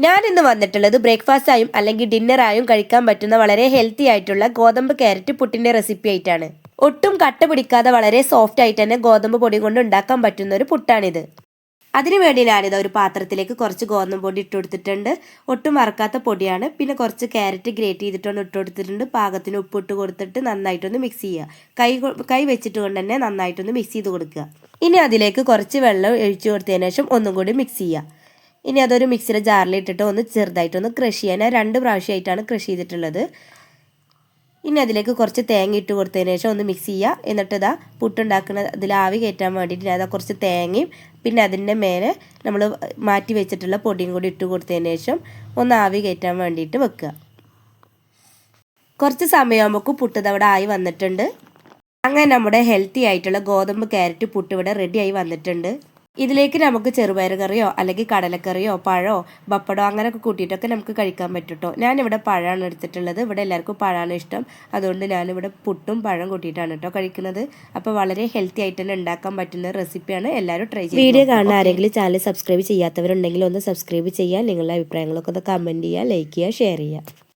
ഞാനിന്ന് വന്നിട്ടുള്ളത് ബ്രേക്ക്ഫാസ്റ്റ് ആയും അല്ലെങ്കിൽ ഡിന്നറായും കഴിക്കാൻ പറ്റുന്ന വളരെ ഹെൽത്തി ആയിട്ടുള്ള ഗോതമ്പ് ക്യാരറ്റ് പുട്ടിന്റെ റെസിപ്പി ആയിട്ടാണ്. ഒട്ടും കട്ട പിടിക്കാതെ വളരെ സോഫ്റ്റ് ആയിട്ട് തന്നെ ഗോതമ്പ് പൊടി കൊണ്ട് ഉണ്ടാക്കാൻ പറ്റുന്ന ഒരു പുട്ടാണിത്. അതിനുവേണ്ടി ഞാനിത് ഒരു പാത്രത്തിലേക്ക് കുറച്ച് ഗോതമ്പ് പൊടി ഇട്ട് കൊടുത്തിട്ടുണ്ട്. ഒട്ടും വറക്കാത്ത പൊടിയാണ്. പിന്നെ കുറച്ച് ക്യാരറ്റ് ഗ്രേറ്റ് ചെയ്തിട്ടൊന്ന് ഇട്ട് കൊടുത്തിട്ടുണ്ട്. പാകത്തിന് ഉപ്പിട്ട് കൊടുത്തിട്ട് നന്നായിട്ടൊന്ന് മിക്സ് ചെയ്യുക. കൈ വെച്ചിട്ട് കൊണ്ട് തന്നെ നന്നായിട്ടൊന്ന് മിക്സ് ചെയ്ത് കൊടുക്കുക. ഇനി അതിലേക്ക് കുറച്ച് വെള്ളം ഒഴിച്ചു കൊടുത്തതിന് ശേഷം ഒന്നും കൂടി മിക്സ് ചെയ്യുക. ഇനി അതൊരു മിക്സിയുടെ ജാറിൽ ഇട്ടിട്ട് ഒന്ന് ചെറുതായിട്ടൊന്ന് ക്രഷ് ചെയ്യാൻ. ഞാൻ 2 പ്രാവശ്യമായിട്ടാണ് ക്രഷ് ചെയ്തിട്ടുള്ളത്. ഇനി അതിലേക്ക് കുറച്ച് തേങ്ങ ഇട്ട് കൊടുത്തതിന് ശേഷം ഒന്ന് മിക്സ് ചെയ്യുക. എന്നിട്ട് ഇതാ പുട്ടുണ്ടാക്കുന്ന അതിൽ ആവി കയറ്റാൻ വേണ്ടിയിട്ട് ഞാൻ കുറച്ച് തേങ്ങയും പിന്നെ അതിൻ്റെ മേലെ നമ്മൾ മാറ്റി വെച്ചിട്ടുള്ള പൊടിയും കൂടി ഇട്ട് കൊടുത്തതിന് ശേഷം ഒന്ന് ആവി കയറ്റാൻ വേണ്ടിയിട്ട് വെക്കുക. കുറച്ച് സമയമാകുമ്പോൾ പുട്ട് ഇതവിടെ ആയി വന്നിട്ടുണ്ട്. അങ്ങനെ നമ്മുടെ ഹെൽത്തി ആയിട്ടുള്ള ഗോതമ്പ് ക്യാരറ്റ് പുട്ട് ഇവിടെ റെഡി ആയി വന്നിട്ടുണ്ട്. ഇതിലേക്ക് നമുക്ക് ചെറുപയർ കറിയോ അല്ലെങ്കിൽ കടലക്കറിയോ പഴമോ പപ്പടോ അങ്ങനെയൊക്കെ കൂട്ടിയിട്ടൊക്കെ നമുക്ക് കഴിക്കാൻ പറ്റും കേട്ടോ. ഞാനിവിടെ പഴമാണ് എടുത്തിട്ടുള്ളത്. ഇവിടെ എല്ലാവർക്കും പഴമാണ് ഇഷ്ടം. അതുകൊണ്ട് ഞാനിവിടെ പുട്ടും പഴം കൂട്ടിയിട്ടാണ് കേട്ടോ കഴിക്കുന്നത്. അപ്പോൾ വളരെ ഹെൽത്തി ആയിട്ട് തന്നെ ഉണ്ടാക്കാൻ പറ്റുന്ന റെസിപ്പിയാണ്. എല്ലാവരും ട്രൈ ചെയ്യുക. വീഡിയോ കാണുന്ന ആരെങ്കിലും ചാനൽ സബ്സ്ക്രൈബ് ചെയ്യാത്തവരുണ്ടെങ്കിൽ ഒന്ന് സബ്സ്ക്രൈബ് ചെയ്യുക. നിങ്ങളുടെ അഭിപ്രായങ്ങളൊക്കെ ഒന്ന് കമൻറ്റ് ചെയ്യുക, ലൈക്ക് ചെയ്യുക, ഷെയർ ചെയ്യുക.